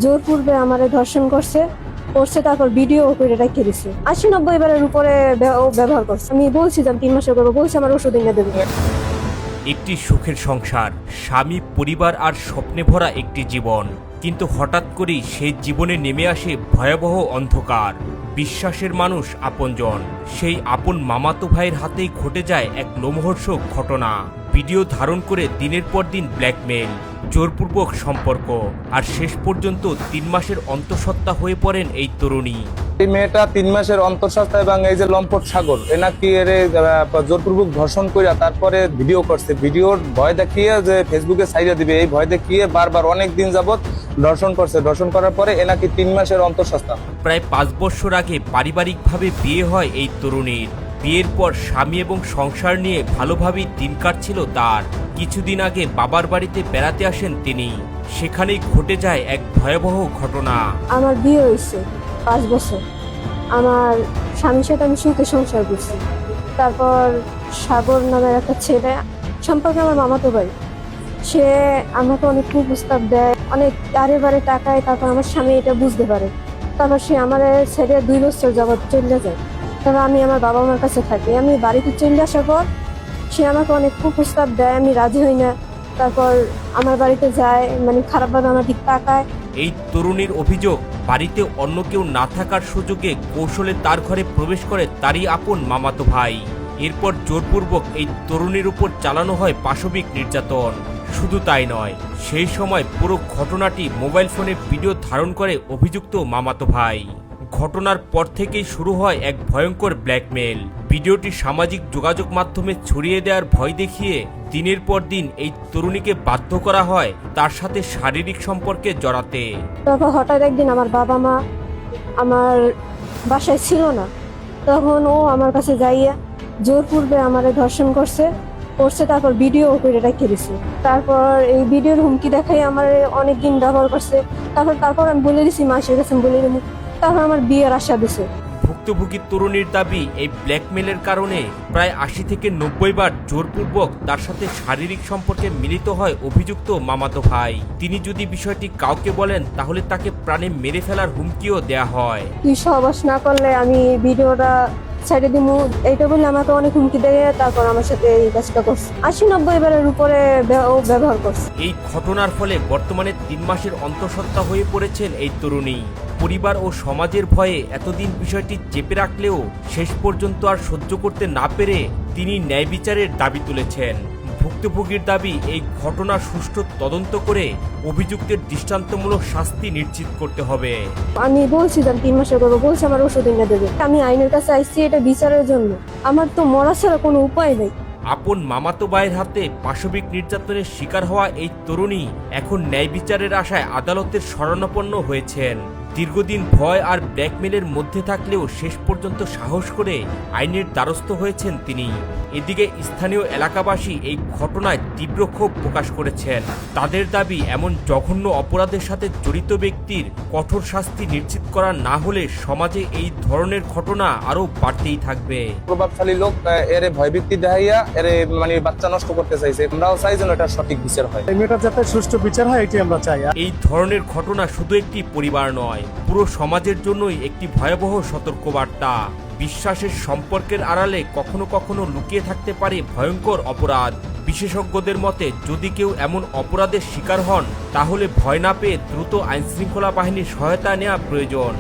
জোরপূর্বে আমারে ধর্ষণ করছে করছে, তারপর ভিডিও করে রেখে দিছে। ৮০-৯০ বারের উপরে ও ব্যবহার করছে। আমি বলছি যে আমি ৩ মাসের করবো, বলছি আমার ওষুধ এনে দেবে। একটি সুখের সংসার, স্বামী, পরিবার আর স্বপ্নে ভরা একটি জীবন, কিন্তু হঠাৎ করেই সেই জীবনে নেমে আসে ভয়াবহ অন্ধকার। বিশ্বাসের মানুষ, আপনজন, সেই আপন মামাতো ভাইয়ের হাতেই ঘটে যায় এক লোমহর্ষক ঘটনা। ভিডিও ধারণ করে দিনের পর দিন ব্ল্যাকমেল, জোরপূর্বক সম্পর্ক, আর শেষ পর্যন্ত ৩ মাসের অন্তঃসত্ত্বা হয়ে পড়েন এই তরুণী। এই মেয়েটা ৩ মাসের অন্তঃসত্ত্বা এবং এই যে লম্পট সাগর এনাকি এরে জোরপূর্বক ধর্ষণ করিয়া তারপরে ভিডিও করছে। ভিডিওর ভয় দেখিয়ে যে ফেসবুকে ছাইড়া দিবে, এই ভয় দেখিয়ে বারবার অনেক দিন যাবত ধর্ষণ করছে। ধর্ষণ করার পরে এনাকি ৩ মাসের অন্তঃসত্ত্বা। প্রায় ৫ বছর আগে পারিবারিকভাবে বিয়ে হয় এই তরুণীর। বিয়ের পর স্বামী এবং সংসার নিয়ে ভালোভাবেই দিন কাটছিল তার। কিছুদিন আগে বাবার বাড়িতে বেড়াতে আসেন তিনি। সেখানেই ঘটে যায় এক ভয়াবহ ঘটনা। আমার বিয়ে হয়েছে ৫ বছর। আমার স্বামীর সাথে আমি সুখে সংসার করছি। তারপর সাগর নামের একটা ছেলে, সম্পর্কে আমার মামাতো ভাই, সে আমাকে অনেক কুপ্রস্তাব দেয়, অনেক বারে বারে টাকায়। তারপর আমার স্বামী এটা বুঝতে পারে। তারপর সে আমার ছেড়ে ২ বছর যাবৎ চলে যায়। তারপর আমি আমার বাবা মার কাছে থাকি। আমি বাড়িতে চলে আসার পর সে আমাকে অনেক কুপ্রস্তাব দেয়, আমি রাজি হই না। তারপর আমার বাড়িতে যায়, মানে খারাপভাবে আমার দিক তাকায়। এই তরুণীর অভিযোগ, বাড়িতে অন্য কেউ না থাকার সুযোগে কৌশলে তার ঘরে প্রবেশ করে তারই আপন মামাতো ভাই। এরপর জোরপূর্বক এই তরুণীর উপর চালানো হয় পাশবিক নির্যাতন। শুধু তাই নয়, সেই সময় পুরো ঘটনাটি মোবাইল ফোনে ভিডিও ধারণ করে অভিযুক্ত মামাতো ভাই। ঘটনার পর থেকেই শুরু হয় এক ভয়ঙ্কর ব্ল্যাকমেল। ভিডিওটি সামাজিক যোগাযোগ মাধ্যমে ছড়িয়ে দেওয়ার ভয় দেখিয়ে দিনের পর দিন এই তরুণীকে বাধ্য করা হয় তার সাথে শারীরিক সম্পর্কে জড়াতে। তারপর হঠাৎ একদিন আমার বাবা মা আমার বাসায় ছিল না, তখন ও আমার কাছে যাইয়া জোরপূর্বে আমারে ধর্ষণ করছে তারপর ভিডিও করে রেখে দিছে। তারপর এই ভিডিওর হুমকি দেখাই আমার অনেক দিন ব্যবহার করছে। তারপর আমি বলে দিছি, মাসের কাছে বলে দিই। তারপর আমার বিয়ের আশা দিছে। ভুক্তভোগী তরুণীর দাবি, এই ব্ল্যাকমেলের কারণে প্রায় ৮০ থেকে ৯০ বার জোরপূর্বক তার সাথে শারীরিক সম্পর্কে মিলিত হয় অভিযুক্ত মামাতো ভাই। তিনি যদি বিষয়টি কাউকে বলেন তাহলে তাকে প্রাণে মেরে ফেলার হুমকিও দেয়া হয়। তুই সহবাস না করলে আমি ভিডিওটা ছেড়ে দিব, এইটা বলে আমাকে অনেক হুমকি দেয়। তারপর আমার সাথে এই কাজটা করছে। ৮০-৯০ বারের উপরে ও ব্যবহার করছে। এই ঘটনার ফলে বর্তমানে ৩ মাসের অন্তঃসত্ত্বা হয়ে পড়েছেন এই তরুণী। পরিবার ও সমাজের ভয়ে এতদিন বিষয়টি চেপে রাখলেও শেষ পর্যন্ত আর সহ্য করতে না পেরে তিনি ন্যায় বিচারের দাবি তুলেছেন। ভুক্তভোগীর দাবি, এই ঘটনার সুষ্ঠু তদন্ত করে অভিযুক্তের দৃষ্টান্তমূলক শাস্তি নিশ্চিত করতে হবে। আমি বলছি যে আমি ৩ মাসের করবো, বলছি আমার ওষুধ এনে দেবে। আমি আইনের কাছে আইছি এটা বিচারের জন্য। আমার তো মরা ছাড়া কোনো উপায় নেই। আপন মামাতো ভাইয়ের হাতে পাশবিক নির্যাতনের শিকার হওয়া এই তরুণী এখন ন্যায় বিচারের আশায় আদালতের শরণাপন্ন হয়েছেন। দীর্ঘদিন ভয় আর ব্ল্যাকমেলের মধ্যে থাকলেও শেষ পর্যন্ত সাহস করে আইনের দ্বারস্থ হয়েছেন তিনি। এদিকে স্থানীয় এলাকাবাসী এই ঘটনায় তীব্র ক্ষোভ প্রকাশ করেছেন। তাদের দাবি, এমন জঘন্য অপরাধের সাথে জড়িত ব্যক্তির কঠোর শাস্তি নিশ্চিত করা না হলে সমাজে এই ধরনের ঘটনা আরও বাড়তেই থাকবে। প্রভাবশালী লোক এর ভয়ভীতি দেখাইয়া এর মানে বাচ্চা নষ্ট করতে চাইছে। আমরাও চাই যেন এটা সঠিক বিচার হয়। এই মেয়েটার যাতে সুষ্ঠু বিচার হয় এটি আমরা চাই। এই ধরনের ঘটনা শুধু একটি পরিবার নয়, পুরো সমাজের জন্যই একটি ভয়াবহ সতর্কবার্তা। বিশ্বাসের সম্পর্কের আড়ালে কখনো কখনো লুকিয়ে থাকতে পারে ভয়ঙ্কর অপরাধ। বিশেষজ্ঞদের মতে, যদি কেউ এমন অপরাধের শিকার হন তাহলে ভয় না পেয়ে দ্রুত আইনশৃঙ্খলা বাহিনীর সহায়তা নেওয়া প্রয়োজন।